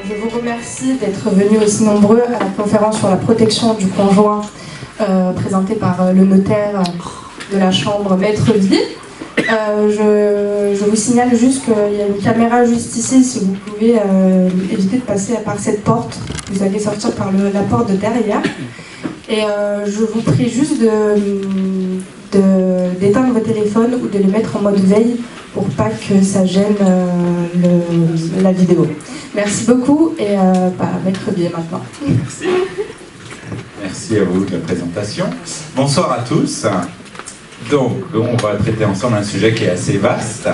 Je vous remercie d'être venus aussi nombreux à la conférence sur la protection du conjoint présentée par le notaire de la Chambre, Maître Vie. Je vous signale juste qu'il y a une caméra juste ici, si vous pouvez éviter de passer par cette porte. Vous allez sortir par la porte de derrière. Et je vous prie juste d'éteindre vos téléphones ou de les mettre en mode veille pour pas que ça gêne la vidéo. Merci beaucoup et Maître Biais maintenant. Merci. Merci à vous de la présentation. Bonsoir à tous. Donc, on va traiter ensemble un sujet qui est assez vaste.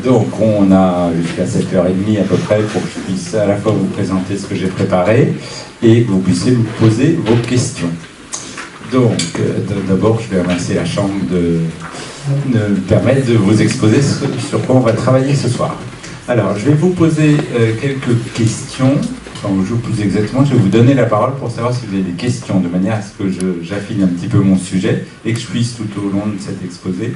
Donc, on a jusqu'à 7h30 à peu près pour que je puisse à la fois vous présenter ce que j'ai préparé et que vous puissiez vous poser vos questions. Donc, d'abord, je vais remercier la Chambre de me permettre de vous exposer sur quoi on va travailler ce soir. Alors, je vais vous poser quelques questions. Enfin, plus exactement, je vais vous donner la parole pour savoir si vous avez des questions, de manière à ce que j'affine un petit peu mon sujet et que je puisse tout au long de cet exposé,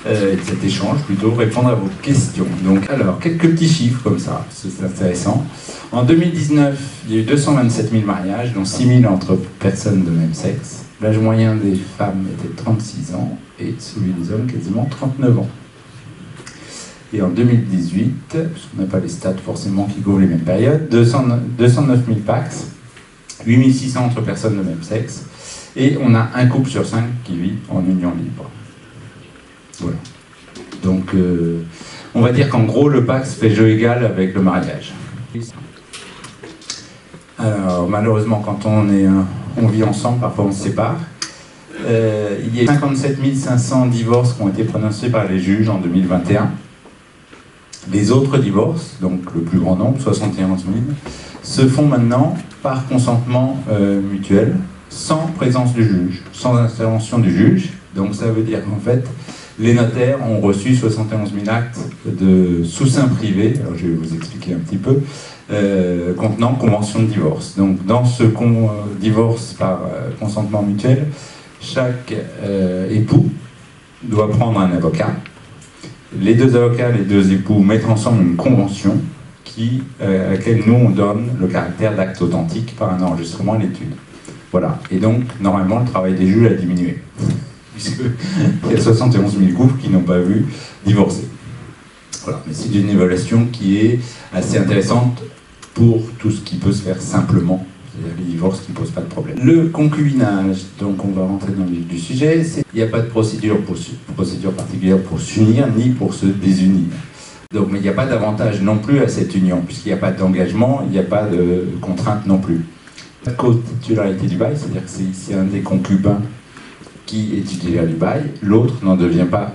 de cet échange plutôt, répondre à vos questions. Donc, alors, quelques petits chiffres comme ça, c'est intéressant. En 2019, il y a eu 227 000 mariages, dont 6 000 entre personnes de même sexe. L'âge moyen des femmes était 36 ans et celui des hommes quasiment 39 ans. Et en 2018, parce qu'on n'a pas les stats forcément qui couvrent les mêmes périodes, 209 000 PACS, 8 600 entre personnes de même sexe, et on a un couple sur 5 qui vit en union libre. Voilà. Donc, on va dire qu'en gros, le PACS fait jeu égal avec le mariage. Alors, malheureusement, quand on vit ensemble, parfois on se sépare. Il y a 57 500 divorces qui ont été prononcés par les juges en 2021. Les autres divorces, donc le plus grand nombre, 71 000, se font maintenant par consentement mutuel, sans présence du juge, sans intervention du juge. Donc ça veut dire qu'en fait, les notaires ont reçu 71 000 actes sous seing privé, alors je vais vous expliquer un petit peu, contenant convention de divorce. Donc dans ce divorce par consentement mutuel, chaque époux doit prendre un avocat. Les deux avocats, les deux époux mettent ensemble une convention à laquelle nous on donne le caractère d'acte authentique par un enregistrement à l'étude. Voilà. Et donc, normalement, le travail des juges a diminué. Puisqu'il y a 71 000 couples qui n'ont pas vu divorcer. Voilà. Mais c'est une évaluation qui est assez intéressante pour tout ce qui peut se faire simplement. C'est-à-dire les divorces qui ne posent pas de problème. Le concubinage, donc on va rentrer dans le vif du sujet, il n'y a pas de procédure particulière pour s'unir ni pour se désunir. Donc, mais il n'y a pas d'avantage non plus à cette union, puisqu'il n'y a pas d'engagement, il n'y a pas de contrainte non plus. La co-titularité du bail, c'est-à-dire que c'est un des concubins qui est titulaire du bail, l'autre n'en devient pas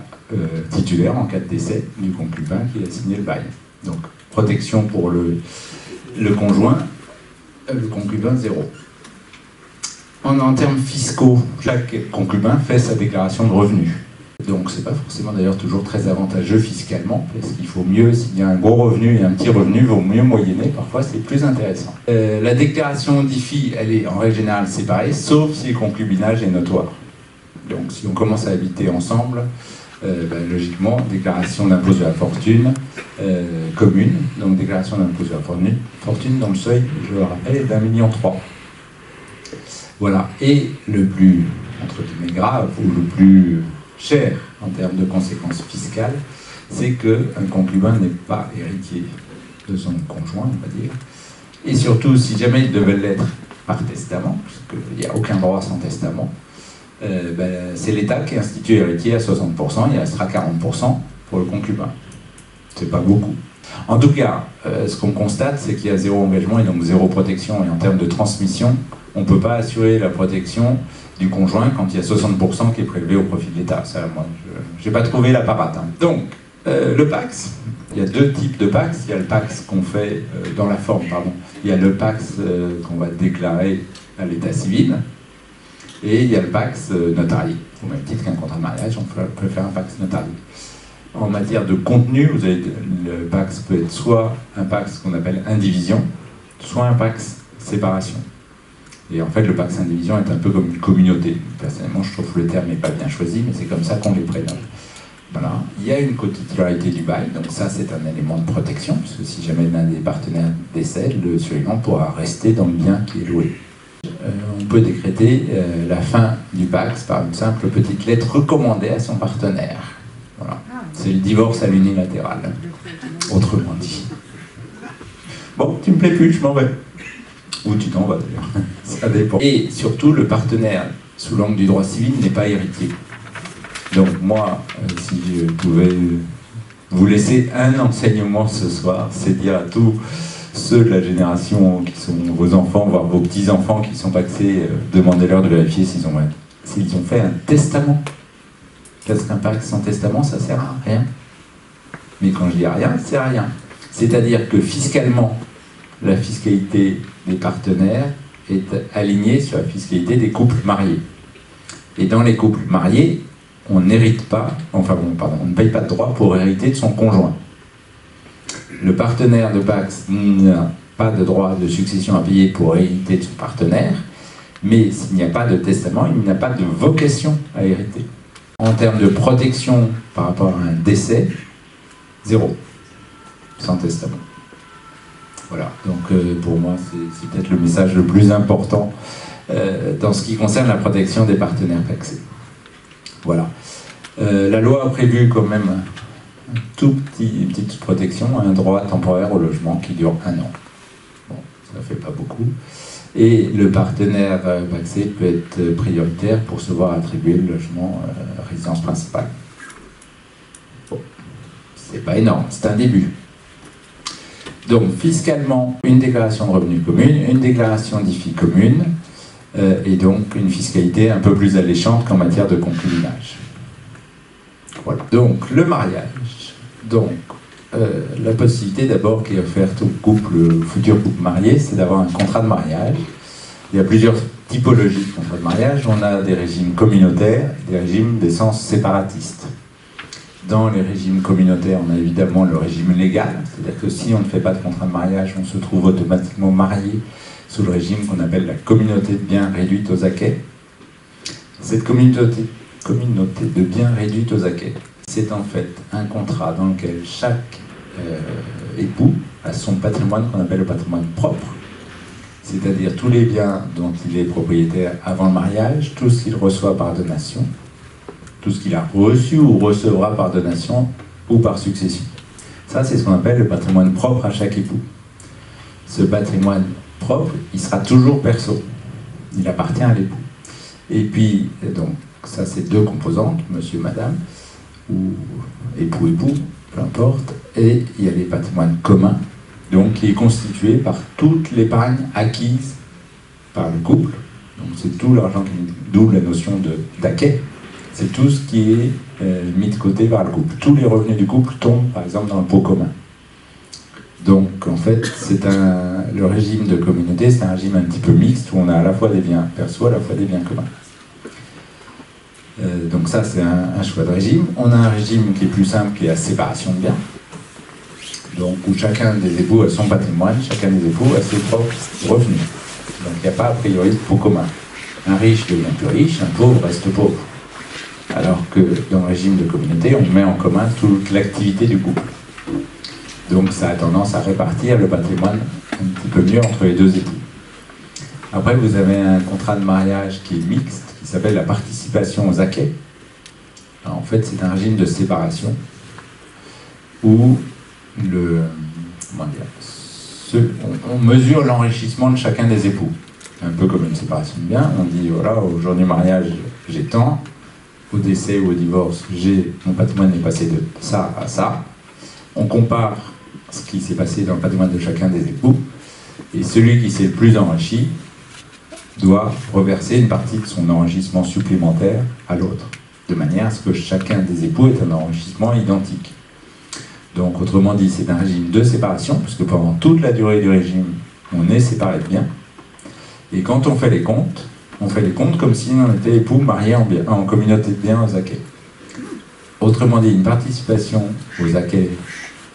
titulaire en cas de décès du concubin qui a signé le bail. Donc, protection pour le conjoint, le concubin, 0. En termes fiscaux, chaque concubin fait sa déclaration de revenus. Donc c'est pas forcément d'ailleurs toujours très avantageux fiscalement, parce qu'il faut mieux, s'il y a un gros revenu et un petit revenu, il vaut mieux moyenner, parfois c'est plus intéressant. La déclaration d'IFI, elle est en règle générale séparée, sauf si le concubinage est notoire. Donc si on commence à habiter ensemble, logiquement, déclaration d'impôt sur la fortune commune, donc déclaration d'impôt sur la fortune dont le seuil, je le rappelle, est d'1,3 million. Voilà, et le plus, entre guillemets, grave, ou le plus cher en termes de conséquences fiscales, c'est qu'un concubin n'est pas héritier de son conjoint, on va dire, et surtout, si jamais il devait l'être par testament, parce qu'il n'y a aucun droit sans testament, c'est l'État qui institue héritier à 60%, il restera 40% pour le concubin. C'est pas beaucoup. En tout cas, ce qu'on constate, c'est qu'il y a 0 engagement et donc 0 protection. Et en termes de transmission, on ne peut pas assurer la protection du conjoint quand il y a 60% qui est prélevé au profit de l'État. Ça, moi, je n'ai pas trouvé la parate. Donc, le PACS, il y a 2 types de PACS. Il y a le PACS qu'on fait dans la forme, pardon. Il y a le PACS qu'on va déclarer à l'état civil. Et il y a le PACS notarié. Au même titre qu'un contrat de mariage, on peut faire un PACS notarié. En matière de contenu, vous avez, le PACS peut être soit un PACS qu'on appelle indivision, soit un PACS séparation. Et en fait, le PACS indivision est un peu comme une communauté. Personnellement, je trouve que le terme n'est pas bien choisi, mais c'est comme ça qu'on les prénomme. Voilà. Il y a une co-titularité du bail, donc ça c'est un élément de protection, parce que si jamais l'un des partenaires décède, le survivant pourra rester dans le bien qui est loué. On peut décréter la fin du PACS par une simple petite lettre recommandée à son partenaire. Voilà. C'est le divorce à l'unilatéral, autrement dit. Bon, tu me plais plus, je m'en vais. Ou tu t'en vas d'ailleurs, ça dépend. Et surtout, le partenaire, sous l'angle du droit civil, n'est pas héritier. Donc moi, si je pouvais vous laisser un enseignement ce soir, c'est dire à tous ceux de la génération qui sont vos enfants, voire vos petits-enfants qui sont pacsés, demandez-leur de vérifier s'ils ont fait un testament. Parce qu'un pacte sans testament, ça sert à rien. Mais quand je dis à rien, c'est à rien. C'est-à-dire que fiscalement, la fiscalité des partenaires est alignée sur la fiscalité des couples mariés. Et dans les couples mariés, on n'hérite pas, on ne paye pas de droit pour hériter de son conjoint. Le partenaire de PACS n'a pas de droit de succession à payer pour hériter de son partenaire, mais s'il n'y a pas de testament, il n'a pas de vocation à hériter. En termes de protection par rapport à un décès, zéro, sans testament. Voilà, donc pour moi, c'est peut-être le message le plus important dans ce qui concerne la protection des partenaires pacsés. Voilà. La loi a prévu quand même une petite protection, un droit temporaire au logement qui dure 1 an. Bon, ça fait pas beaucoup. Et le partenaire pacsé peut être prioritaire pour se voir attribuer le logement résidence principale. Bon, c'est pas énorme, c'est un début. Donc fiscalement, une déclaration de revenus commune, une déclaration d'IFI commune, et donc une fiscalité un peu plus alléchante qu'en matière de concubinage. Voilà. Donc le mariage. Donc la possibilité d'abord qui est offerte au futur couple marié, c'est d'avoir un contrat de mariage. Il y a plusieurs typologies de contrats de mariage. On a des régimes communautaires, des régimes d'essence séparatistes. Dans les régimes communautaires, on a évidemment le régime légal, c'est-à-dire que si on ne fait pas de contrat de mariage, on se trouve automatiquement marié sous le régime qu'on appelle la communauté de biens réduite aux acquêts. Cette communauté de biens réduite aux acquêts, c'est en fait un contrat dans lequel chaque époux a son patrimoine qu'on appelle le patrimoine propre, c'est-à-dire tous les biens dont il est propriétaire avant le mariage, tout ce qu'il reçoit par donation, tout ce qu'il a reçu ou recevra par donation ou par succession. Ça, c'est ce qu'on appelle le patrimoine propre à chaque époux. Ce patrimoine propre, il sera toujours perso. Il appartient à l'époux. Et puis, donc, ça, c'est 2 composantes, monsieur, madame, ou époux, peu importe. Et il y a les patrimoines communs, donc qui est constitué par toute l'épargne acquise par le couple. Donc, c'est tout l'argent qui double la notion d'acquêt. C'est tout ce qui est mis de côté par le couple. Tous les revenus du couple tombent, par exemple, dans le pot commun. Donc, en fait, le régime de communauté, c'est un régime un petit peu mixte, où on a à la fois des biens perso, à la fois des biens communs. Donc ça, c'est un choix de régime. On a un régime qui est plus simple, qui est la séparation de biens. Donc, où chacun des époux a son patrimoine, chacun des époux a ses propres revenus. Donc, il n'y a pas, a priori, de pot commun. Un riche devient plus riche, un pauvre reste pauvre. Alors que dans le régime de communauté, on met en commun toute l'activité du couple. Donc ça a tendance à répartir le patrimoine un petit peu mieux entre les 2 époux. Après, vous avez un contrat de mariage qui est mixte, qui s'appelle la participation aux acquêts. Alors, en fait, c'est un régime de séparation où on mesure l'enrichissement de chacun des époux. Un peu comme une séparation de biens. On dit, voilà, au jour du mariage, j'ai tant. Au décès ou au divorce, mon patrimoine est passé de ça à ça. On compare ce qui s'est passé dans le patrimoine de chacun des époux, et celui qui s'est le plus enrichi doit reverser une partie de son enrichissement supplémentaire à l'autre, de manière à ce que chacun des époux ait un enrichissement identique. Donc, autrement dit, c'est un régime de séparation, puisque pendant toute la durée du régime, on est séparé de biens, et quand on fait les comptes comme si on était époux mariés en communauté de biens aux acquêts. Autrement dit, une participation aux acquêts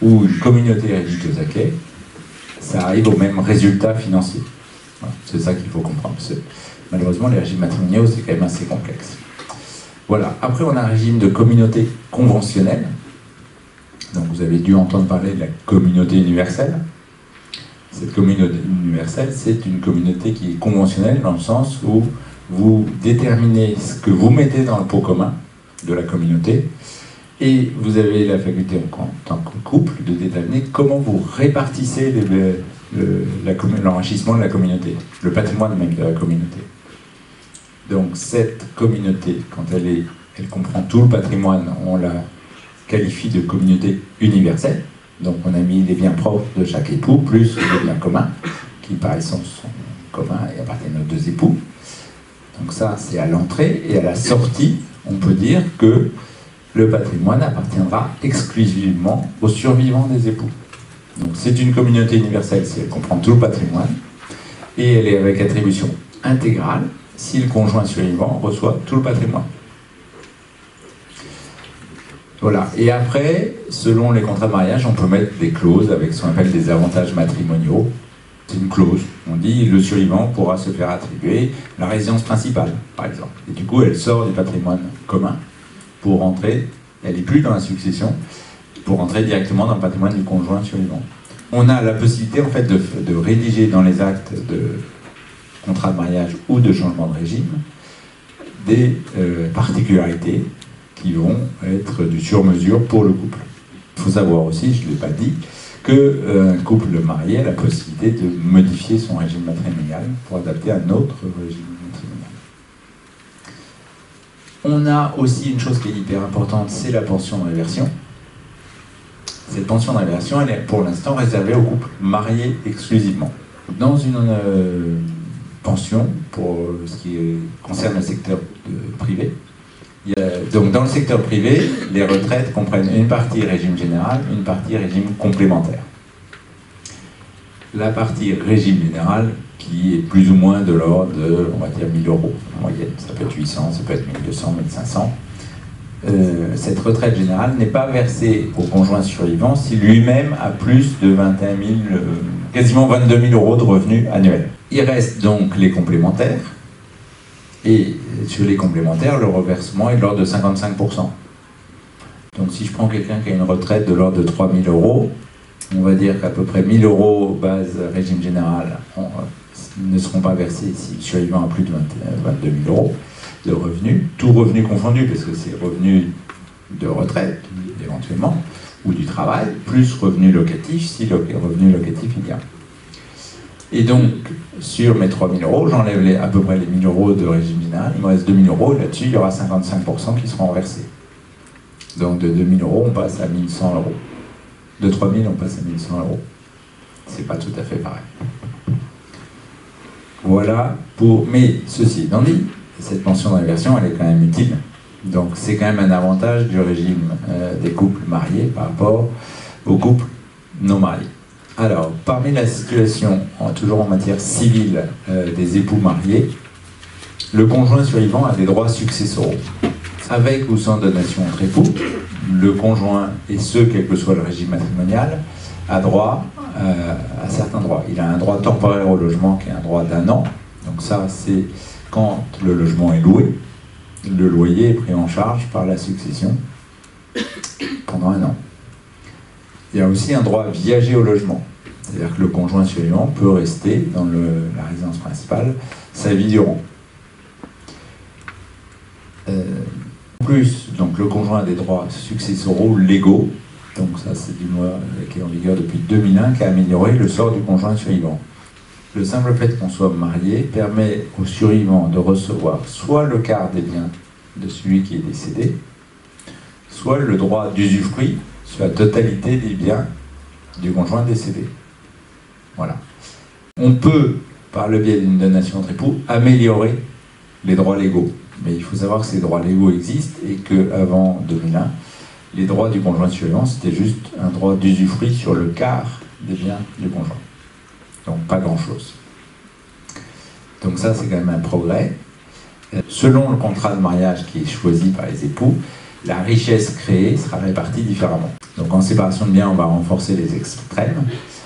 ou une communauté réduite aux acquêts, ça arrive au même résultat financier. Voilà, c'est ça qu'il faut comprendre. Malheureusement, les régimes matrimoniaux, c'est quand même assez complexe. Voilà. Après, on a un régime de communauté conventionnelle. Donc, vous avez dû entendre parler de la communauté universelle. Cette communauté universelle, c'est une communauté qui est conventionnelle dans le sens où vous déterminez ce que vous mettez dans le pot commun de la communauté et vous avez la faculté en tant que couple de déterminer comment vous répartissez l'enrichissement de la communauté, le patrimoine même de la communauté. Donc cette communauté, quand elle comprend tout le patrimoine, on la qualifie de communauté universelle. Donc on a mis les biens propres de chaque époux, plus les biens communs, qui par essence sont communs et appartiennent aux deux époux. Donc ça, c'est à l'entrée, et à la sortie, on peut dire que le patrimoine appartiendra exclusivement aux survivants des époux. Donc c'est une communauté universelle si elle comprend tout le patrimoine, et elle est avec attribution intégrale si le conjoint survivant reçoit tout le patrimoine. Voilà. Et après, selon les contrats de mariage, on peut mettre des clauses avec ce qu'on appelle des avantages matrimoniaux. C'est une clause. On dit le survivant pourra se faire attribuer la résidence principale, par exemple. Et du coup, elle sort du patrimoine commun pour rentrer, elle n'est plus dans la succession, pour rentrer directement dans le patrimoine du conjoint survivant. On a la possibilité, en fait, de rédiger dans les actes de contrat de mariage ou de changement de régime des particularités qui vont être du sur-mesure pour le couple. Il faut savoir aussi, je ne l'ai pas dit, qu'un couple marié a la possibilité de modifier son régime matrimonial pour adapter un autre régime matrimonial. On a aussi une chose qui est hyper importante, c'est la pension de réversion. Cette pension de réversion, elle est pour l'instant réservée aux couples mariés exclusivement. Dans une pension, pour ce qui concerne le secteur privé, donc dans le secteur privé, les retraites comprennent une partie régime général, une partie régime complémentaire. La partie régime général qui est plus ou moins de l'ordre de, on va dire, 1 000 € en moyenne. Ça peut être 800, ça peut être 1 200, 1 500. Cette retraite générale n'est pas versée au conjoint survivant si lui-même a plus de 21 000, quasiment 22 000 € de revenus annuels. Il reste donc les complémentaires. Et sur les complémentaires, le reversement est de l'ordre de 55%. Donc si je prends quelqu'un qui a une retraite de l'ordre de 3 000 €, on va dire qu'à peu près 1 000 € base régime général ne seront pas versés si le survivant a plus de 22 000 € de revenus, tout revenu confondu, parce que c'est revenu de retraite éventuellement, ou du travail, plus revenu locatif si le revenu locatif il y a. Et donc, sur mes 3 000 €, j'enlève à peu près les 1 000 € de régime général, il me reste 2 000 €, là-dessus, il y aura 55% qui seront versés. Donc, de 2 000 €, on passe à 1 100 €. De 3 000, on passe à 1 100 €. C'est pas tout à fait pareil. Voilà pour... Mais, ceci étant dit, cette pension de réversion, elle est quand même utile. Donc, c'est quand même un avantage du régime des couples mariés par rapport aux couples non mariés. Alors, parmi la situation, toujours en matière civile, des époux mariés, le conjoint survivant a des droits successoraux. Avec ou sans donation entre époux, le conjoint, et ce, quel que soit le régime matrimonial, a droit à certains droits. Il a un droit temporaire au logement qui est un droit d'1 an. Donc ça, c'est quand le logement est loué. Le loyer est pris en charge par la succession pendant 1 an. Il y a aussi un droit viager au logement. C'est-à-dire que le conjoint survivant peut rester dans la résidence principale sa vie durant. En plus, donc, le conjoint a des droits successoraux légaux. Donc ça, c'est une loi qui est en vigueur depuis 2001 qui a amélioré le sort du conjoint survivant. Le simple fait qu'on soit marié permet au survivant de recevoir soit le quart des biens de celui qui est décédé, soit le droit d'usufruit sur la totalité des biens du conjoint décédé. Voilà. On peut, par le biais d'une donation entre époux, améliorer les droits légaux. Mais il faut savoir que ces droits légaux existent et qu'avant 2001, les droits du conjoint survivant, c'était juste un droit d'usufruit sur le quart des biens du conjoint. Donc pas grand-chose. Donc ça, c'est quand même un progrès. Selon le contrat de mariage qui est choisi par les époux, la richesse créée sera répartie différemment. Donc en séparation de biens, on va renforcer les extrêmes.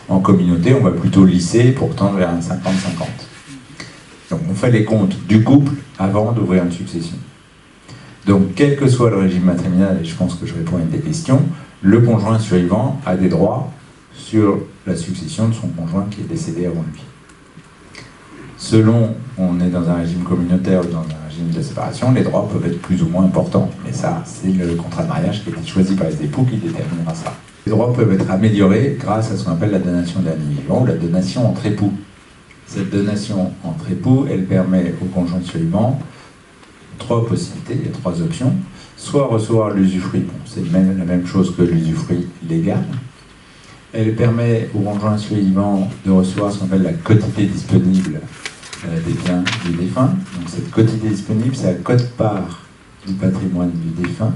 En communauté, on va plutôt lisser pour tendre vers un 50-50. Donc on fait les comptes du couple avant d'ouvrir une succession. Donc, quel que soit le régime matrimonial, et je pense que je réponds à une des questions, le conjoint survivant a des droits sur la succession de son conjoint qui est décédé avant lui. Selon, on est dans un régime communautaire ou dans un régime de séparation, les droits peuvent être plus ou moins importants. Mais ça, c'est le contrat de mariage qui a été choisi par les époux qui déterminera ça. Les droits peuvent être améliorés grâce à ce qu'on appelle la donation dernier vivant ou la donation entre époux. Cette donation entre époux, elle permet au conjoint survivant trois possibilités, il y a trois options. Soit recevoir l'usufruit, bon, c'est la même chose que l'usufruit légal. Elle permet au conjoint survivant de recevoir ce qu'on appelle la quotité disponible des biens du défunt. Donc cette quotité disponible, c'est la quote-part du patrimoine du défunt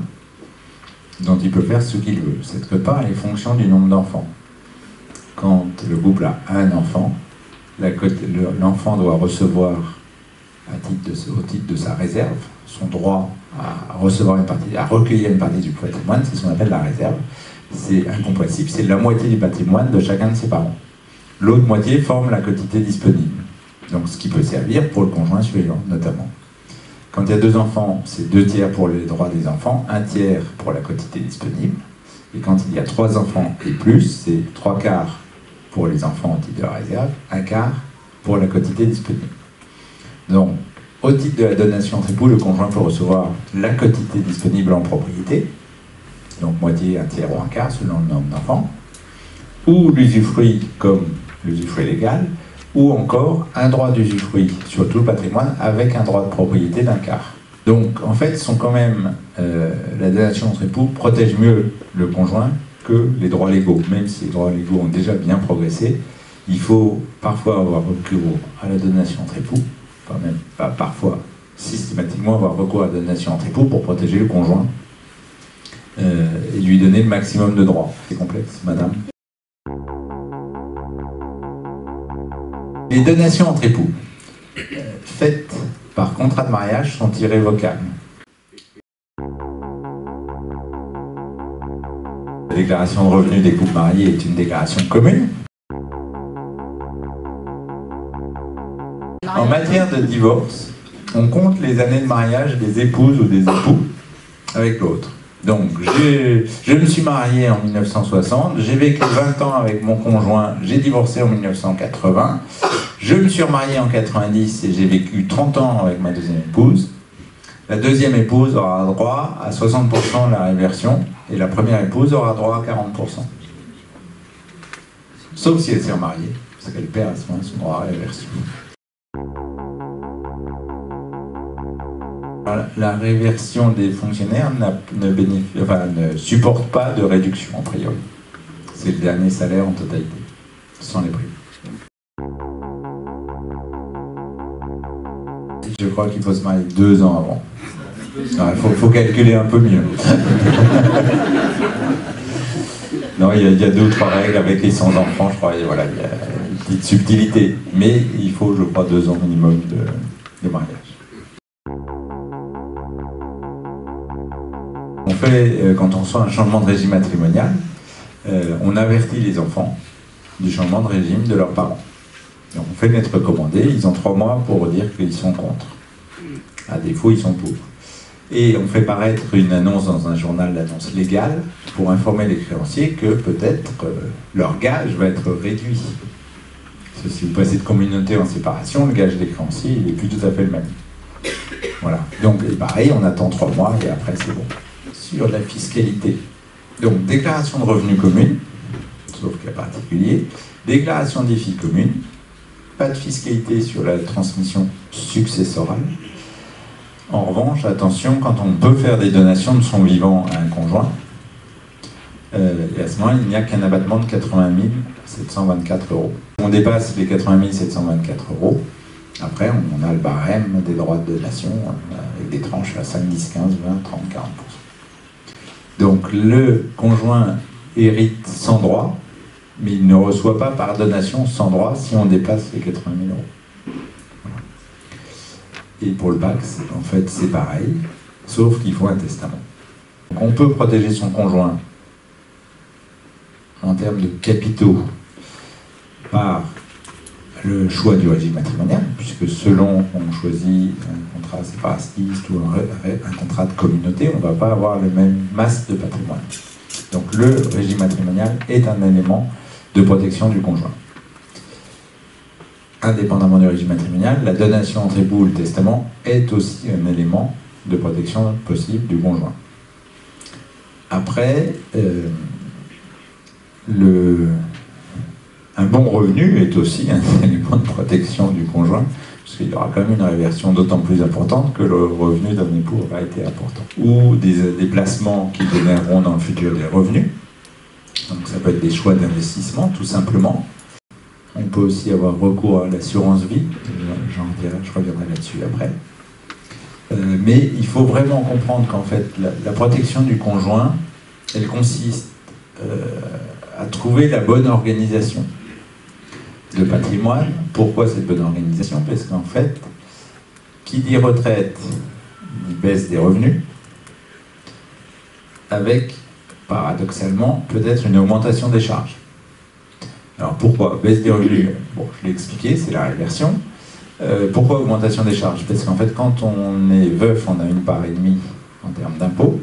dont il peut faire ce qu'il veut. Cette quote-part, elle est fonction du nombre d'enfants. Quand le couple a un enfant, l'enfant doit recevoir au titre de sa réserve, son droit à recevoir une partie, à recueillir une partie du patrimoine, c'est ce qu'on appelle la réserve. C'est incompressible, c'est la moitié du patrimoine de chacun de ses parents. L'autre moitié forme la quotité disponible. Donc ce qui peut servir pour le conjoint survivant, notamment. Quand il y a deux enfants, c'est 2 tiers pour les droits des enfants, 1 tiers pour la quotité disponible. Et quand il y a 3 enfants et plus, c'est 3 quarts pour les enfants au titre de la réserve, 1 quart pour la quotité disponible. Donc, au titre de la donation entre époux, le conjoint peut recevoir la quotité disponible en propriété, donc moitié, 1 tiers ou 1 quart selon le nombre d'enfants, ou l'usufruit comme l'usufruit légal, ou encore un droit d'usufruit sur tout le patrimoine avec un droit de propriété d'1 quart. Donc en fait, sont quand même, la donation entre époux protège mieux le conjoint que les droits légaux. Même si les droits légaux ont déjà bien progressé, il faut parfois avoir recours à la donation entre époux, enfin même pas parfois, systématiquement avoir recours à la donation entre époux pour protéger le conjoint et lui donner le maximum de droits. C'est complexe, madame. Les donations entre époux faites par contrat de mariage sont irrévocables. La déclaration de revenus des couples mariés est une déclaration commune. En matière de divorce, on compte les années de mariage des épouses ou des époux avec l'autre. Donc, je me suis marié en 1960, j'ai vécu 20 ans avec mon conjoint, j'ai divorcé en 1980, je me suis remarié en 90 et j'ai vécu 30 ans avec ma deuxième épouse. La deuxième épouse aura droit à 60% de la réversion et la première épouse aura droit à 40%. Sauf si elle s'est remariée, parce qu'elle perd à ce moment son droit à réversion. La réversion des fonctionnaires ne supporte pas de réduction, a priori. C'est le dernier salaire en totalité, sans les primes. Je crois qu'il faut se marier 2 ans avant. Il faut calculer un peu mieux. Non, il y a 2 ou 3 règles avec les 100 enfants, je crois, et voilà, il y a une petite subtilité. Mais il faut, je crois, 2 ans minimum de mariage. On fait, quand on reçoit un changement de régime matrimonial, on avertit les enfants du changement de régime de leurs parents. Donc on fait une lettre recommandée, ils ont 3 mois pour dire qu'ils sont contre. À défaut, ils sont pour. Et on fait paraître une annonce dans un journal d'annonce légale pour informer les créanciers que peut-être leur gage va être réduit. Parce que si vous passez de communauté en séparation, le gage des créanciers, il n'est plus tout à fait le même. Voilà. Donc pareil, on attend 3 mois et après c'est bon. Sur la fiscalité. Donc, déclaration de revenus commune, sauf cas particulier, déclaration des filles communes, pas de fiscalité sur la transmission successorale. En revanche, attention, quand on peut faire des donations de son vivant à un conjoint, et à ce moment, il n'y a qu'un abattement de 80 724 €. On dépasse les 80 724 €. Après, on a le barème des droits de donation avec des tranches à 5, 10, 15, 20, 30, 40%. Donc le conjoint hérite sans droit, mais il ne reçoit pas par donation sans droit si on dépasse les 80 000 €. Voilà. Et pour le Pacs, en fait, c'est pareil, sauf qu'il faut un testament. Donc on peut protéger son conjoint en termes de capitaux par le choix du régime matrimonial, puisque selon on choisit un contrat séparatiste ou un contrat de communauté, on ne va pas avoir le même masse de patrimoine. Donc le régime matrimonial est un élément de protection du conjoint. Indépendamment du régime matrimonial, la donation entre époux ou le testament est aussi un élément de protection possible du conjoint. Après, un bon revenu est aussi un élément de protection du conjoint, parce qu'il y aura quand même une réversion d'autant plus importante que le revenu d'un époux aura été important. Ou des placements qui généreront dans le futur des revenus. Donc ça peut être des choix d'investissement, tout simplement. On peut aussi avoir recours à l'assurance vie, je reviendrai là-dessus après. Mais il faut vraiment comprendre qu'en fait, la protection du conjoint, elle consiste à trouver la bonne organisation de patrimoine. Pourquoi cette bonne organisation? Parce qu'en fait, qui dit retraite, dit baisse des revenus, avec, paradoxalement, peut-être une augmentation des charges. Alors pourquoi baisse des revenus? Bon, je l'ai expliqué, c'est la réversion. Pourquoi augmentation des charges? Parce qu'en fait, quand on est veuf, on a une part et demie en termes d'impôts,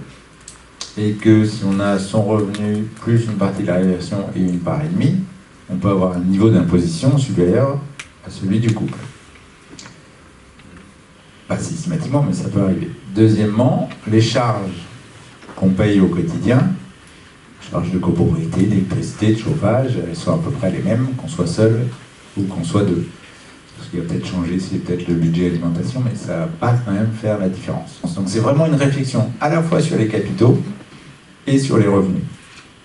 et que si on a son revenu plus une partie de la réversion et une part et demie, on peut avoir un niveau d'imposition supérieur à celui du couple. Pas systématiquement, mais ça peut arriver. Deuxièmement, les charges qu'on paye au quotidien, charges de copropriété, d'électricité, de chauffage, elles sont à peu près les mêmes, qu'on soit seul ou qu'on soit deux. Ce qui va peut-être changer, c'est peut-être le budget alimentation, mais ça va pas quand même faire la différence. Donc c'est vraiment une réflexion à la fois sur les capitaux et sur les revenus.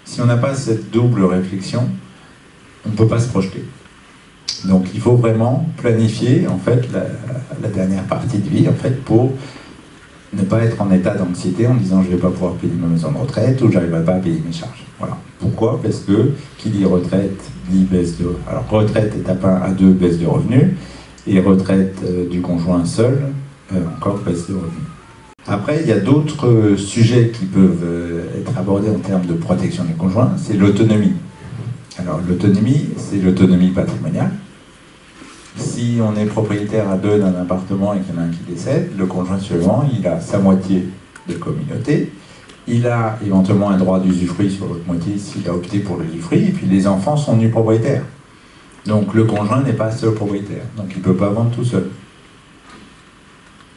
Si on n'a pas cette double réflexion, on ne peut pas se projeter. Donc il faut vraiment planifier en fait la dernière partie de vie en fait, pour ne pas être en état d'anxiété en disant je ne vais pas pouvoir payer ma maison de retraite ou je n'arriverai pas à payer mes charges. Voilà. Pourquoi? Parce que qui dit retraite dit baisse de... Alors retraite étape 1 à 2, baisse de revenus, et retraite du conjoint seul, encore baisse de revenus. Après, il y a d'autres sujets qui peuvent être abordés en termes de protection du conjoint, c'est l'autonomie. Alors l'autonomie, c'est l'autonomie patrimoniale. Si on est propriétaire à deux d'un appartement et qu'il y en a un qui décède, le conjoint survivant, il a sa moitié de communauté, il a éventuellement un droit d'usufruit sur l'autre moitié s'il a opté pour l'usufruit, et puis les enfants sont nus propriétaires. Donc le conjoint n'est pas seul propriétaire, donc il ne peut pas vendre tout seul.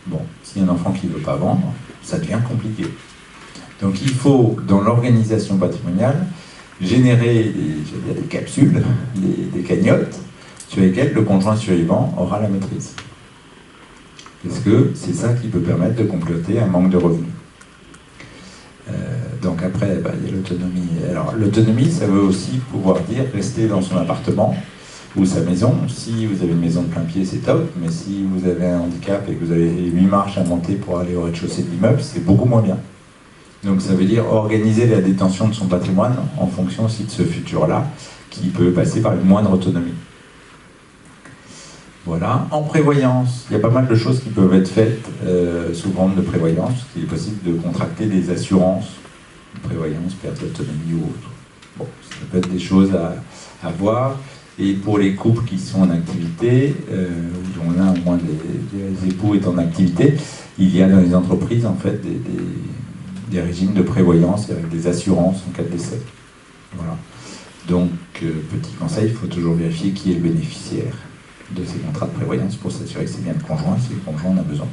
Bon, s'il y a un enfant qui ne veut pas vendre, ça devient compliqué. Donc il faut, dans l'organisation patrimoniale, générer des capsules, des cagnottes, sur lesquelles le conjoint survivant aura la maîtrise. Parce que c'est ça qui peut permettre de compléter un manque de revenus. Donc après, il y a l'autonomie. Alors l'autonomie, ça veut aussi pouvoir dire rester dans son appartement ou sa maison. Si vous avez une maison de plein pied, c'est top, mais si vous avez un handicap et que vous avez 8 marches à monter pour aller au rez-de-chaussée de l'immeuble, c'est beaucoup moins bien. Donc ça veut dire organiser la détention de son patrimoine en fonction aussi de ce futur-là, qui peut passer par une moindre autonomie. Voilà. En prévoyance, il y a pas mal de choses qui peuvent être faites sous forme de prévoyance. Il est possible de contracter des assurances, prévoyance, perte d'autonomie ou autre. Bon, ça peut être des choses à voir. Et pour les couples qui sont en activité, dont l'un au moins des époux est en activité, il y a dans les entreprises en fait des régimes de prévoyance avec des assurances en cas de décès. Voilà. Donc, petit conseil, il faut toujours vérifier qui est le bénéficiaire de ces contrats de prévoyance pour s'assurer que c'est bien le conjoint, si le conjoint en a besoin.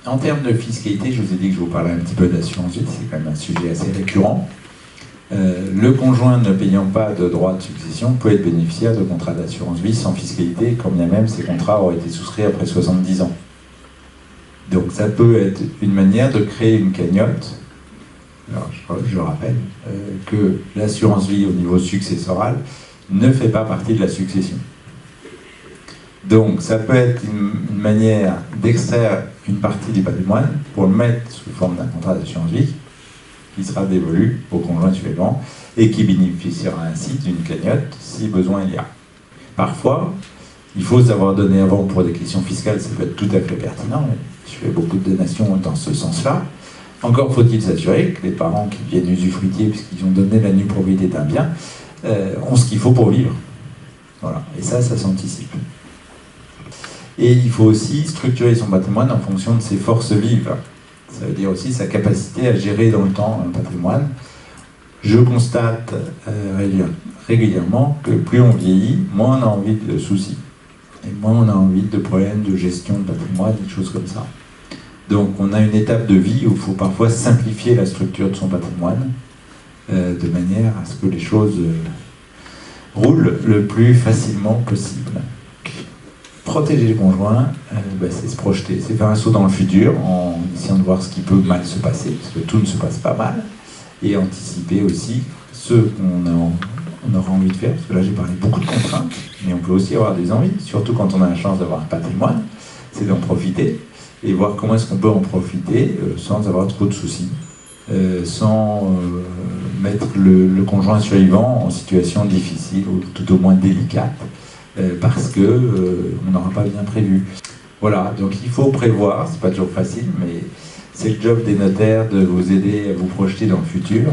En termes de fiscalité, je vous ai dit que je vous parlais un petit peu d'assurance vie, c'est quand même un sujet assez récurrent. Le conjoint ne payant pas de droit de succession peut être bénéficiaire de contrats d'assurance vie sans fiscalité, quand bien même ces contrats auraient été souscrits après 70 ans. Donc ça peut être une manière de créer une cagnotte. Alors je rappelle que l'assurance vie au niveau successoral ne fait pas partie de la succession. Donc ça peut être une manière d'extraire une partie du patrimoine pour le mettre sous forme d'un contrat d'assurance vie qui sera dévolu au conjoint survivant et qui bénéficiera ainsi d'une cagnotte si besoin il y a. Parfois, il faut savoir donner avant pour des questions fiscales, ça peut être tout à fait pertinent. Je fais beaucoup de donations dans ce sens-là. Encore faut-il s'assurer que les parents qui deviennent usufruitiers puisqu'ils ont donné la nue propriété d'un bien ont ce qu'il faut pour vivre. Voilà. Et ça s'anticipe. Et il faut aussi structurer son patrimoine en fonction de ses forces vives. Ça veut dire aussi sa capacité à gérer dans le temps un patrimoine. Je constate régulièrement que plus on vieillit, moins on a envie de soucis. Et moins on a envie de problèmes de gestion de patrimoine, des choses comme ça. Donc on a une étape de vie où il faut parfois simplifier la structure de son patrimoine de manière à ce que les choses roulent le plus facilement possible. Protéger le conjoint, c'est se projeter, c'est faire un saut dans le futur en essayant de voir ce qui peut mal se passer, parce que tout ne se passe pas mal, et anticiper aussi ce qu'on aura envie de faire, parce que là j'ai parlé beaucoup de contraintes, mais on peut aussi avoir des envies, surtout quand on a la chance d'avoir un patrimoine, c'est d'en profiter, et voir comment est-ce qu'on peut en profiter sans avoir trop de soucis, sans mettre le conjoint survivant en situation difficile, ou tout au moins délicate, parce qu'on n'aura pas bien prévu. Voilà, donc il faut prévoir, c'est pas toujours facile, mais c'est le job des notaires de vous aider à vous projeter dans le futur,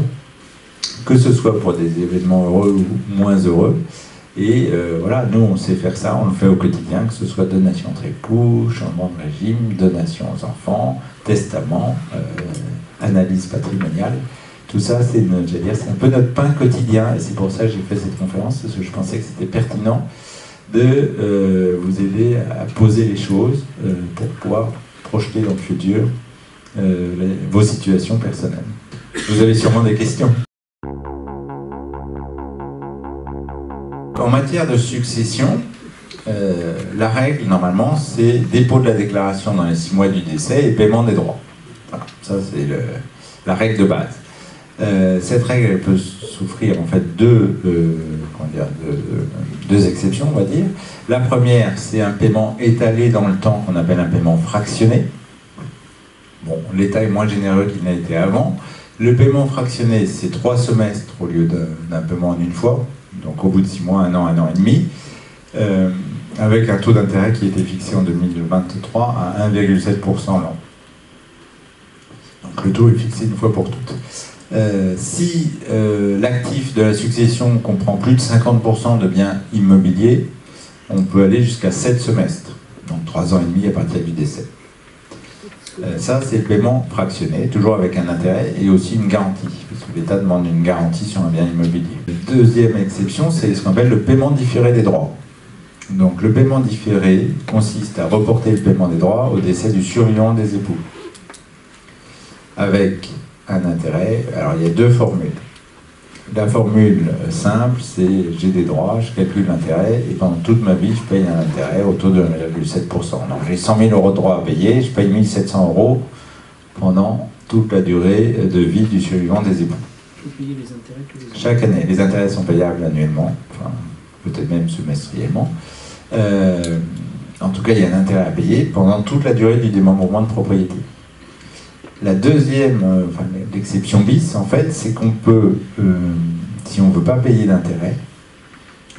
que ce soit pour des événements heureux ou moins heureux. Et voilà, nous on sait faire ça, on le fait au quotidien, que ce soit donation entre époux, changement de régime, donation aux enfants, testament, analyse patrimoniale. Tout ça, c'est un peu notre pain quotidien, et c'est pour ça que j'ai fait cette conférence, parce que je pensais que c'était pertinent de vous aider à poser les choses pour pouvoir projeter dans le futur vos situations personnelles. Vous avez sûrement des questions. En matière de succession, la règle, normalement, c'est dépôt de la déclaration dans les 6 mois du décès et paiement des droits. Voilà, ça c'est la règle de base. Cette règle, elle peut souffrir en fait deux exceptions, on va dire. La première, c'est un paiement étalé dans le temps qu'on appelle un paiement fractionné. Bon, l'État est moins généreux qu'il n'a été avant. Le paiement fractionné, c'est 3 semestres au lieu d'un paiement en une fois, donc au bout de 6 mois, 1 an et demi, avec un taux d'intérêt qui était fixé en 2023 à 1,7% l'an. Donc le taux est fixé une fois pour toutes. Si l'actif de la succession comprend plus de 50% de biens immobiliers, on peut aller jusqu'à 7 semestres, donc 3 ans et demi à partir du décès. Ça, c'est le paiement fractionné, toujours avec un intérêt et aussi une garantie, parce que l'État demande une garantie sur un bien immobilier. Deuxième exception, c'est ce qu'on appelle le paiement différé des droits. Donc le paiement différé consiste à reporter le paiement des droits au décès du survivant des époux, avec un intérêt. Alors il y a 2 formules. La formule simple, c'est j'ai des droits, je calcule l'intérêt, et pendant toute ma vie, je paye un intérêt au taux de 1,7%. Donc j'ai 100 000 € de droits à payer, je paye 1 700 € pendant toute la durée de vie du survivant des époux. Vous payez les intérêts tous les ans. Chaque année. Les intérêts sont payables annuellement, enfin, peut-être même semestriellement. En tout cas, il y a un intérêt à payer pendant toute la durée du démembrement de propriété. La deuxième, l'exception bis, en fait, c'est qu'on peut, si on ne veut pas payer d'intérêt,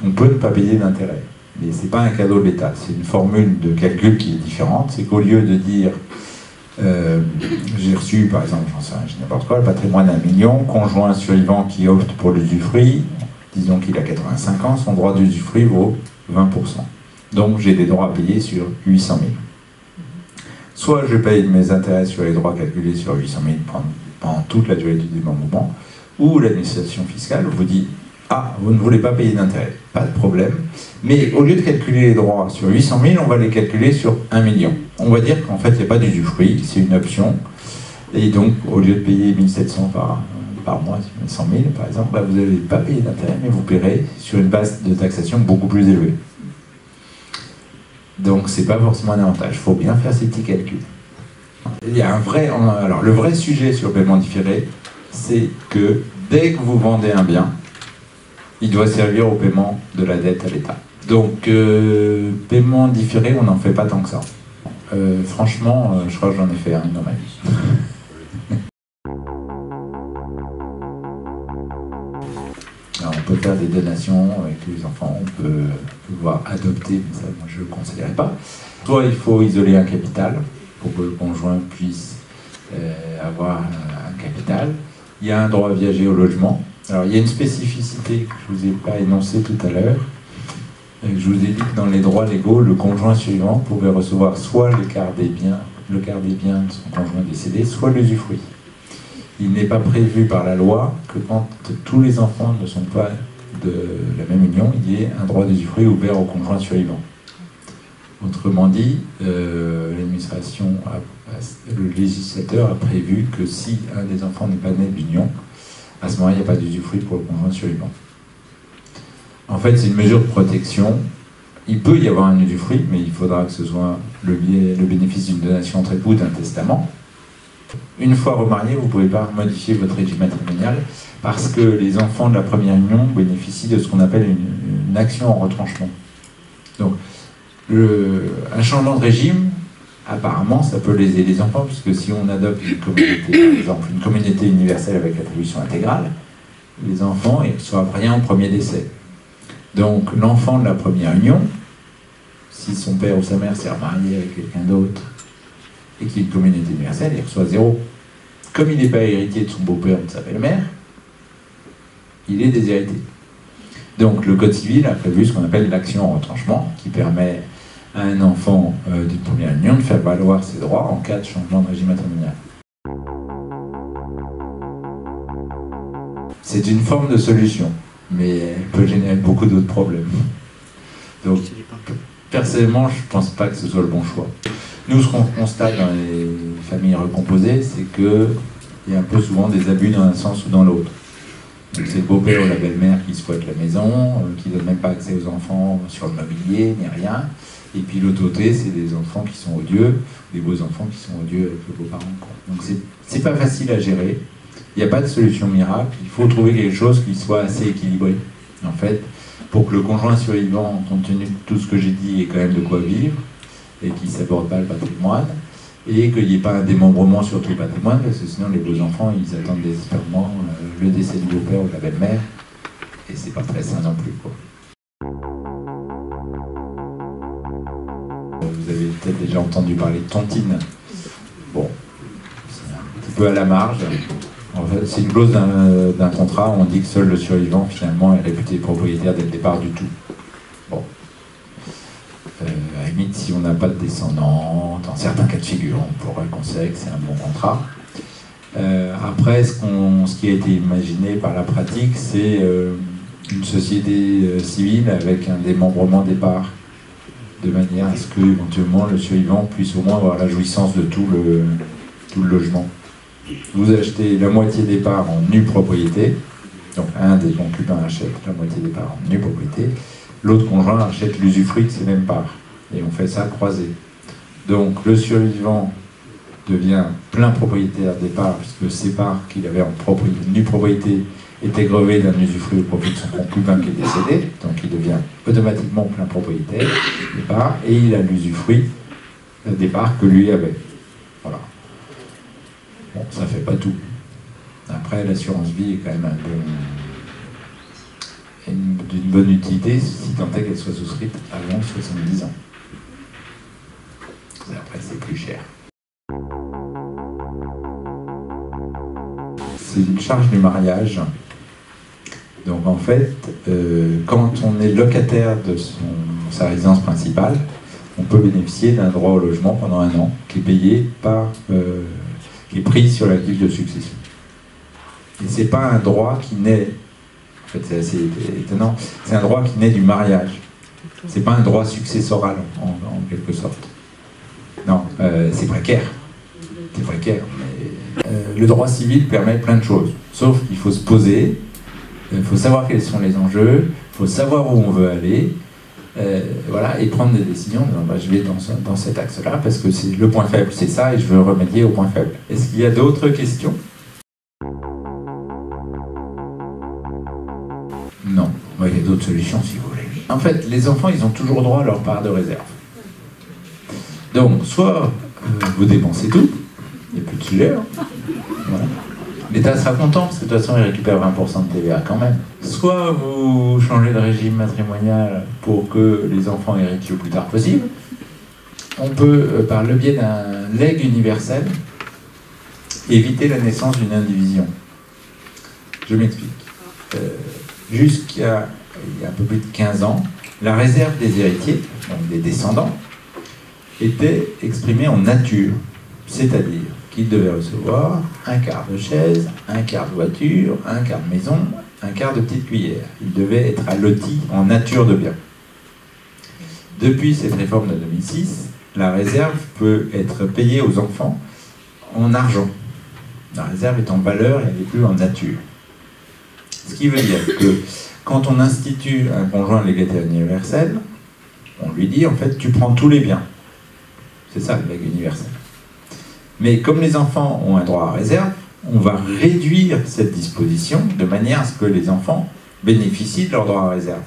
on peut ne pas payer d'intérêt. Mais ce n'est pas un cadeau de l'État, c'est une formule de calcul qui est différente. C'est qu'au lieu de dire, j'ai reçu, par exemple, j'en sais rien, n'importe quoi, le patrimoine à 1 million, conjoint survivant qui opte pour l'usufruit, disons qu'il a 85 ans, son droit d'usufruit vaut 20%. Donc j'ai des droits à payer sur 800 000. Soit je paye mes intérêts sur les droits calculés sur 800 000 pendant toute la durée du démembrement, ou l'administration fiscale vous dit « Ah, vous ne voulez pas payer d'intérêt, pas de problème, mais au lieu de calculer les droits sur 800 000, on va les calculer sur 1 million. » On va dire qu'en fait, il n'y a pas d'usufruit, c'est une option, et donc au lieu de payer 1 700 par mois, 100 000 par exemple, vous n'allez pas payer d'intérêt, mais vous paierez sur une base de taxation beaucoup plus élevée. Donc c'est pas forcément un avantage, il faut bien faire ces petits calculs. Il y a alors le vrai sujet sur le paiement différé, c'est que dès que vous vendez un bien, il doit servir au paiement de la dette à l'État. Donc paiement différé, on n'en fait pas tant que ça. Franchement, je crois que j'en ai fait un dans ma vie. Alors, on peut faire des donations avec les enfants, on peut pouvoir adopter, mais ça, moi, je ne le conseillerais pas. Soit il faut isoler un capital pour que le conjoint puisse avoir un capital. Il y a un droit à viager au logement. Alors, il y a une spécificité que je ne vous ai pas énoncée tout à l'heure. Je vous ai dit que dans les droits légaux, le conjoint survivant pouvait recevoir soit le quart des biens de son conjoint décédé, soit l'usufruit. Il n'est pas prévu par la loi que quand tous les enfants ne sont pas de la même union, il y ait un droit d'usufruit ouvert au conjoint survivant. Autrement dit, l'administration, le législateur a prévu que si un des enfants n'est pas né de l'union, à ce moment-là, il n'y a pas d'usufruit pour le conjoint survivant. En fait, c'est une mesure de protection. Il peut y avoir un usufruit, mais il faudra que ce soit le bénéfice d'une donation entre époux, d'un testament. Une fois remarié, vous ne pouvez pas modifier votre régime matrimonial parce que les enfants de la première union bénéficient de ce qu'on appelle une action en retranchement. Donc, un changement de régime, apparemment, ça peut léser les enfants, puisque si on adopte une communauté, par exemple, une communauté universelle avec attribution intégrale, les enfants ne reçoivent rien au premier décès. Donc, l'enfant de la première union, si son père ou sa mère s'est remarié avec quelqu'un d'autre, et qu'il y a une communauté universelle, il reçoit 0. Comme il n'est pas héritier de son beau-père ou de sa belle-mère, il est déshérité. Donc le Code civil a prévu ce qu'on appelle l'action en retranchement, qui permet à un enfant d'une première union de faire valoir ses droits en cas de changement de régime matrimonial. C'est une forme de solution, mais elle peut générer beaucoup d'autres problèmes. Donc, personnellement, je ne pense pas que ce soit le bon choix. Nous, ce qu'on constate dans les familles recomposées, c'est qu'il y a un peu souvent des abus dans un sens ou dans l'autre. C'est le beau-père ou la belle-mère qui squatte la maison, qui ne donne même pas accès aux enfants sur le mobilier, ni rien. Et puis l'autre côté, c'est des enfants qui sont odieux, des beaux-enfants qui sont odieux avec les beaux-parents. Donc c'est pas facile à gérer. Il n'y a pas de solution miracle. Il faut trouver quelque chose qui soit assez équilibré. En fait, pour que le conjoint survivant, compte tenu de tout ce que j'ai dit, ait quand même de quoi vivre, et qu'il ne s'aborde pas le patrimoine, et qu'il n'y ait pas un démembrement sur tout le patrimoine, parce que sinon les beaux-enfants, ils attendent désespérément le décès du beau-père ou de la belle-mère, et c'est pas très sain non plus, quoi. Vous avez peut-être déjà entendu parler de tontine. Bon, c'est un petit peu à la marge. En fait, c'est une clause d'un contrat où on dit que seul le survivant, finalement, est réputé propriétaire dès le départ du tout. Bon. À la limite, si on n'a pas de descendants, dans certains cas de figure, on pourrait considérer que c'est un bon contrat. Après, ce qui a été imaginé par la pratique, c'est une société civile avec un démembrement des parts, de manière à ce que, éventuellement, le survivant puisse au moins avoir la jouissance de tout le logement. Vous achetez la moitié des parts en nue propriété, donc un des concubins achète la moitié des parts en nue propriété, l'autre conjoint achète l'usufruit de ces mêmes parts. Et on fait ça croisé. Donc le survivant devient plein propriétaire des parts, puisque ces parts qu'il avait en nue propriété étaient grevées d'un usufruit au profit de son concubin qui est décédé, donc il devient automatiquement plein propriétaire des parts, et il a l'usufruit des parts que lui avait. Voilà. Bon, ça fait pas tout. Après, l'assurance vie est quand même d'une bonne utilité, si tant est qu'elle soit souscrite avant 70 ans. Et après, c'est plus cher. C'est une charge du mariage. Donc en fait, quand on est locataire de sa résidence principale, on peut bénéficier d'un droit au logement pendant 1 an, qui est payé qui est pris sur l'actif de succession. Et c'est pas un droit qui naît, en fait c'est assez étonnant, c'est un droit qui naît du mariage. C'est pas un droit successoral en quelque sorte. Non, c'est précaire. C'est précaire. Mais, le droit civil permet plein de choses, sauf qu'il faut se poser, il faut savoir quels sont les enjeux, il faut savoir où on veut aller, voilà, et prendre des décisions. Bah, je vais dans cet axe-là parce que c'est le point faible, c'est ça, et je veux remédier au point faible. Est-ce qu'il y a d'autres questions? Non, il y a d'autres solutions si vous voulez. En fait, les enfants, ils ont toujours droit à leur part de réserve. Donc, soit vous dépensez tout, il n'y a plus de sujet, hein. Voilà. L'État sera content, parce que de toute façon, il récupère 20% de TVA quand même. Soit vous changez de régime matrimonial pour que les enfants héritent le plus tard possible. On peut, par le biais d'un legs universel, éviter la naissance d'une indivision. Je m'explique. Jusqu'à il y a un peu plus de 15 ans, La réserve des héritiers, donc des descendants, était exprimée en nature, c'est-à-dire qu'ils devaient recevoir un quart de chaise, un quart de voiture, un quart de maison, un quart de petite cuillère. Ils devaient être allotis en nature de biens. Depuis cette réforme de 2006, la réserve peut être payée aux enfants en argent. La réserve est en valeur et elle n'est plus en nature. Ce qui veut dire que quand on institue un conjoint légataire universel, on lui dit en fait tu prends tous les biens. C'est ça le legs universel. Mais comme les enfants ont un droit à réserve, on va réduire cette disposition de manière à ce que les enfants bénéficient de leur droit à réserve.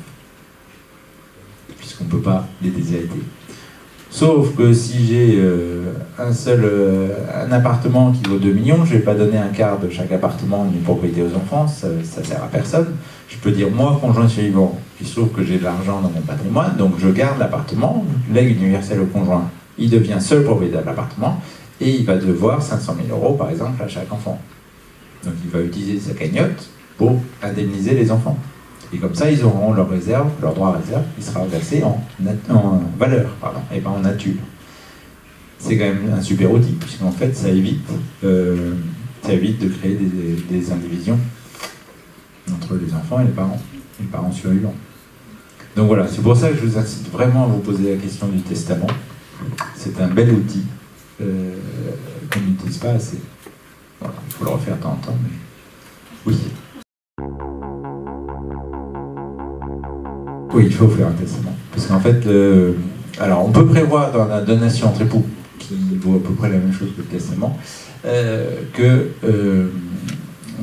Puisqu'on ne peut pas les déshériter. Sauf que si j'ai un appartement qui vaut 2 millions, je ne vais pas donner un quart de chaque appartement d'une propriété aux enfants, ça ne sert à personne. Je peux dire, moi, conjoint survivant, il se trouve que j'ai de l'argent dans mon patrimoine, donc je garde l'appartement, legs universel au conjoint, il devient seul propriétaire de l'appartement, et il va devoir 500 000 € par exemple à chaque enfant. Donc il va utiliser sa cagnotte pour indemniser les enfants. Et comme ça, ils auront leur réserve, leur droit à réserve, qui sera versé en valeur, pardon, et pas en nature. C'est quand même un super outil, puisqu'en fait, ça évite de créer des indivisions entre les enfants et les parents survivants. Donc voilà, c'est pour ça que je vous incite vraiment à vous poser la question du testament. C'est un bel outil qu'on n'utilise pas assez. Voilà, il faut le refaire de temps en temps, mais oui. Oui, il faut faire un testament. Parce qu'en fait, alors on peut prévoir dans la donation entre époux, qui vaut à peu près la même chose que le testament, on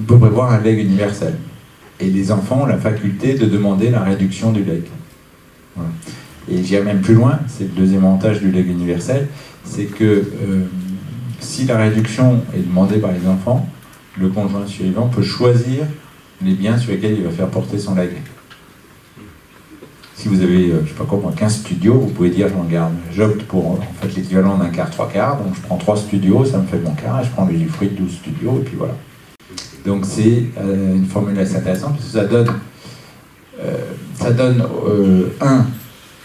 peut prévoir un legs universel. Et les enfants ont la faculté de demander la réduction du legs. Voilà. Et j'irai même plus loin, c'est le deuxième avantage du legs universel, c'est que si la réduction est demandée par les enfants, le conjoint survivant peut choisir les biens sur lesquels il va faire porter son legs. Si vous avez, je sais pas quoi, 15 studios, vous pouvez dire j'opte pour en fait, l'équivalent d'un quart, 3 quarts, donc je prends 3 studios, ça me fait mon quart, et je prends l'usufruit de 12 studios, et puis voilà. Donc c'est une formule assez intéressante, parce que ça donne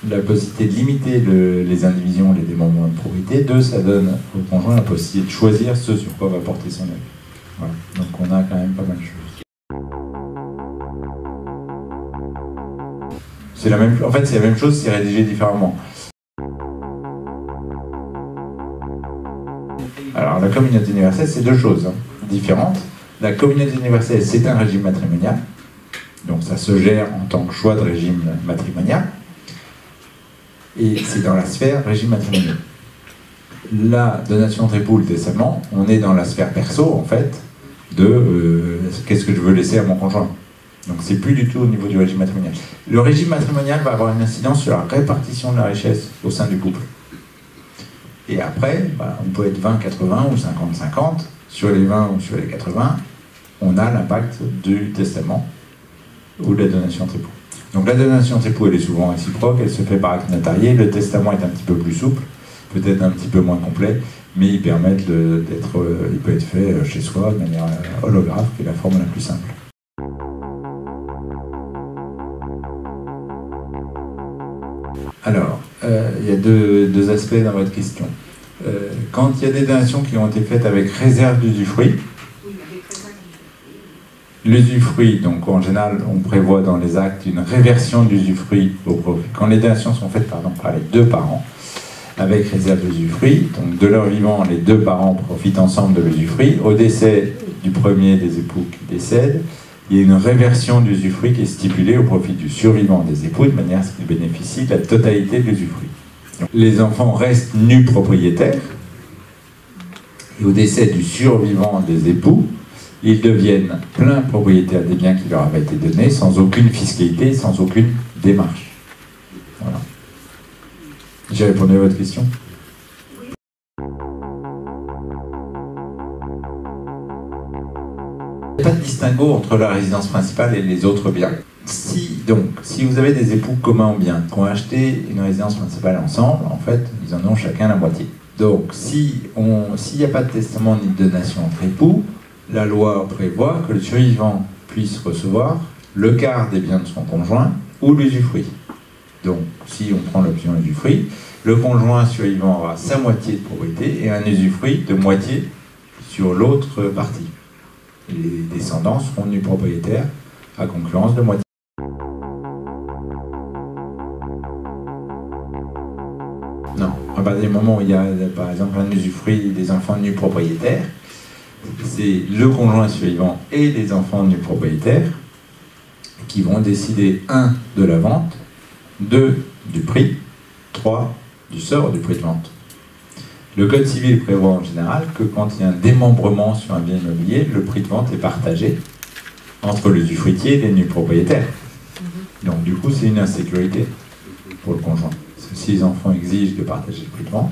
la possibilité de limiter les indivisions, les démembrements de propriété. 2, ça donne au conjoint la possibilité de choisir ce sur quoi va porter son legs. Voilà. Donc on a quand même pas mal de choses. C'est la même, en fait, c'est la même chose, c'est rédigé différemment. Alors, la communauté universelle, c'est 2 choses différentes. La communauté universelle, c'est un régime matrimonial. Donc, ça se gère en tant que choix de régime matrimonial. Et c'est dans la sphère régime matrimonial. La donation entre époux, le testament, on est dans la sphère perso, en fait, de qu'est-ce que je veux laisser à mon conjoint. Donc c'est plus du tout au niveau du régime matrimonial. Le régime matrimonial va avoir une incidence sur la répartition de la richesse au sein du couple. Et après, on peut être 20-80 ou 50-50. Sur les 20 ou sur les 80, on a l'impact du testament ou de la donation entre époux. Donc la donation entre époux, elle est souvent réciproque, elle se fait par acte notarié. Le testament est un petit peu plus souple, peut-être un petit peu moins complet, mais il peut être fait chez soi de manière holographe, qui est la forme la plus simple. Alors, il y a deux aspects dans votre question. Quand il y a des donations qui ont été faites avec réserve d'usufruit, l'usufruit, donc en général, on prévoit dans les actes une réversion d'usufruit au profit. Quand les donations sont faites par les 2 parents, avec réserve d'usufruit, donc de leur vivant, les 2 parents profitent ensemble de l'usufruit. Au décès du premier des époux qui décède, il y a une réversion d'usufruit qui est stipulée au profit du survivant des époux, de manière à ce qu'ils bénéficient de la totalité de l'usufruit. Les enfants restent nus propriétaires, et au décès du survivant des époux, ils deviennent pleins propriétaires des biens qui leur avaient été donnés, sans aucune fiscalité, sans aucune démarche. Voilà. J'ai répondu à votre question ? Il n'y a pas de distinguo entre la résidence principale et les autres biens. Si vous avez des époux communs en biens qui ont acheté une résidence principale ensemble, en fait, ils en ont chacun la moitié. Donc, s'il n'y a pas de testament ni de donation entre époux, la loi prévoit que le survivant puisse recevoir le quart des biens de son conjoint ou l'usufruit. Donc, si on prend l'option usufruit, le conjoint survivant aura sa moitié de propriété et un usufruit de moitié sur l'autre partie. Et les descendants seront nus propriétaires à concurrence de moitié. Non, à partir du moment où il y a par exemple un usufruit des enfants nus propriétaires, c'est le conjoint survivant et les enfants nus propriétaires qui vont décider 1 de la vente, 2 du prix, 3 du sort du prix de vente. Le Code civil prévoit en général que quand il y a un démembrement sur un bien immobilier, le prix de vente est partagé entre l'usufruitier et les nus propriétaires. Donc du coup, c'est une insécurité pour le conjoint. Parce que si les enfants exigent de partager le prix de vente,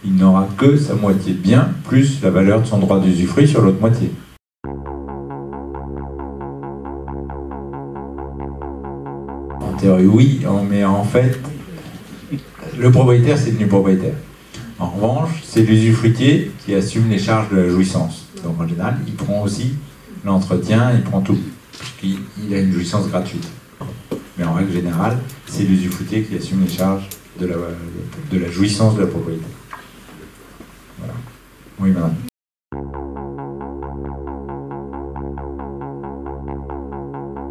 il n'aura que sa moitié de bien, plus la valeur de son droit d'usufruit sur l'autre moitié. En théorie, oui, mais en fait, le propriétaire, c'est le nu propriétaire. En revanche, c'est l'usufruitier qui assume les charges de la jouissance. Donc en général, il prend aussi l'entretien, il prend tout, puisqu'il a une jouissance gratuite. Mais en règle générale, c'est l'usufruitier qui assume les charges de la jouissance de la propriété. Voilà. Oui, madame.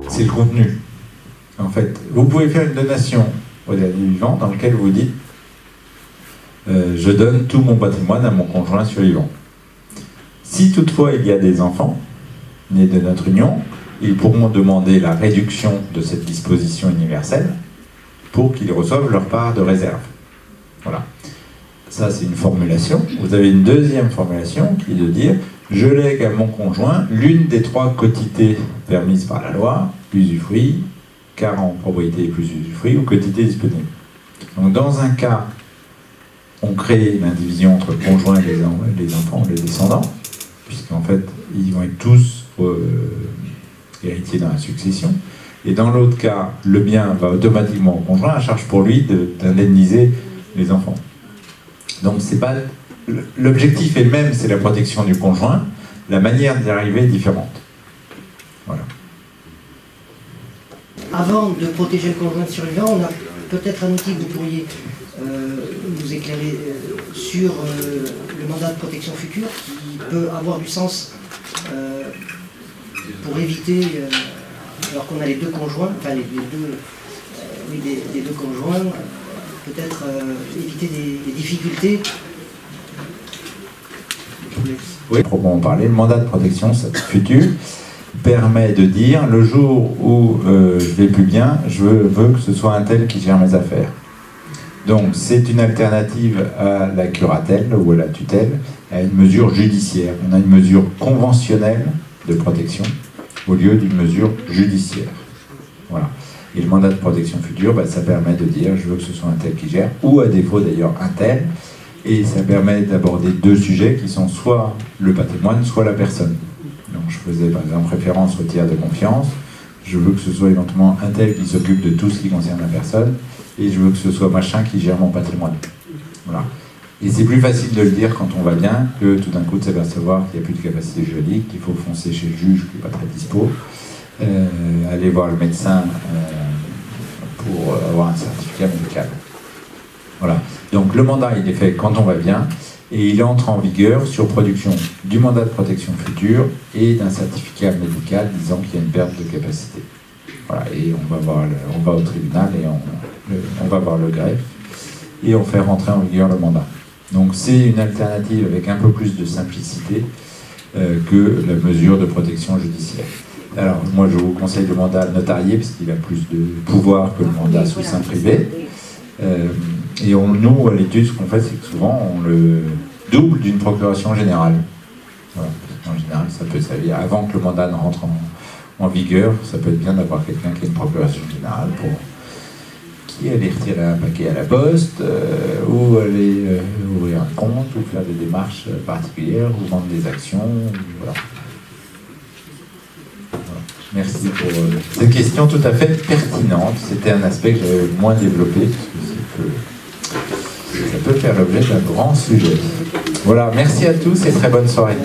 C'est le contenu. En fait, vous pouvez faire une donation au dernier vivant dans laquelle vous dites je donne tout mon patrimoine à mon conjoint survivant. Si toutefois il y a des enfants nés de notre union, ils pourront demander la réduction de cette disposition universelle pour qu'ils reçoivent leur part de réserve. Voilà. Ça, c'est une formulation. Vous avez une deuxième formulation qui est de dire je lègue à mon conjoint l'une des 3 quotités permises par la loi, usufruit, quart en propriété plus usufruit ou quotité disponible. Donc dans un cas, on crée l'indivision entre le conjoint et les enfants, les descendants, puisqu'en fait, ils vont être tous héritiers dans la succession. Et dans l'autre cas, le bien va automatiquement au conjoint, à charge pour lui d'indemniser les enfants. Donc c'est pas l'objectif est le même, c'est la protection du conjoint. La manière d'y arriver est différente. Voilà. Avant de protéger le conjoint survivant, on a peut-être un outil que vous pourriez nous éclairer sur le mandat de protection future qui peut avoir du sens pour éviter, alors qu'on a les deux conjoints, enfin les deux conjoints, peut-être éviter des difficultés. Oui, proprement parler, le mandat de protection future permet de dire le jour où je vais plus bien, je veux que ce soit un tel qui gère mes affaires. Donc c'est une alternative à la curatelle ou à la tutelle, à une mesure judiciaire. On a une mesure conventionnelle de protection au lieu d'une mesure judiciaire. Voilà. Et le mandat de protection future, ça permet de dire je veux que ce soit un tel qui gère, ou à défaut d'ailleurs un tel, et ça permet d'aborder 2 sujets qui sont soit le patrimoine, soit la personne. Donc je faisais par exemple référence au tiers de confiance, je veux que ce soit éventuellement un tel qui s'occupe de tout ce qui concerne la personne, et je veux que ce soit machin qui gère mon patrimoine. Voilà. Et c'est plus facile de le dire quand on va bien que tout d'un coup de s'apercevoir qu'il n'y a plus de capacité juridique, qu'il faut foncer chez le juge qui n'est pas très dispo, aller voir le médecin pour avoir un certificat médical. Voilà. Donc le mandat, il est fait quand on va bien, et il entre en vigueur sur production du mandat de protection future et d'un certificat médical disant qu'il y a une perte de capacité. Voilà. Et on va au tribunal et on va voir le greffe et on fait rentrer en vigueur le mandat. Donc c'est une alternative avec un peu plus de simplicité que la mesure de protection judiciaire. Alors moi je vous conseille le mandat notarié parce qu'il a plus de pouvoir que le mandat sous seing privé. Et nous, à l'étude, ce qu'on fait, c'est que souvent on le double d'une procuration générale. Voilà. En général, ça peut servir avant que le mandat ne rentre en vigueur. Ça peut être bien d'avoir quelqu'un qui a une procuration générale pour qui aller retirer un paquet à la poste, ou aller ouvrir un compte, ou faire des démarches particulières, ou vendre des actions. Voilà. Merci pour cette question tout à fait pertinente. C'était un aspect que j'avais moins développé, parce que ça peut faire l'objet d'un grand sujet. Voilà, merci à tous et très bonne soirée.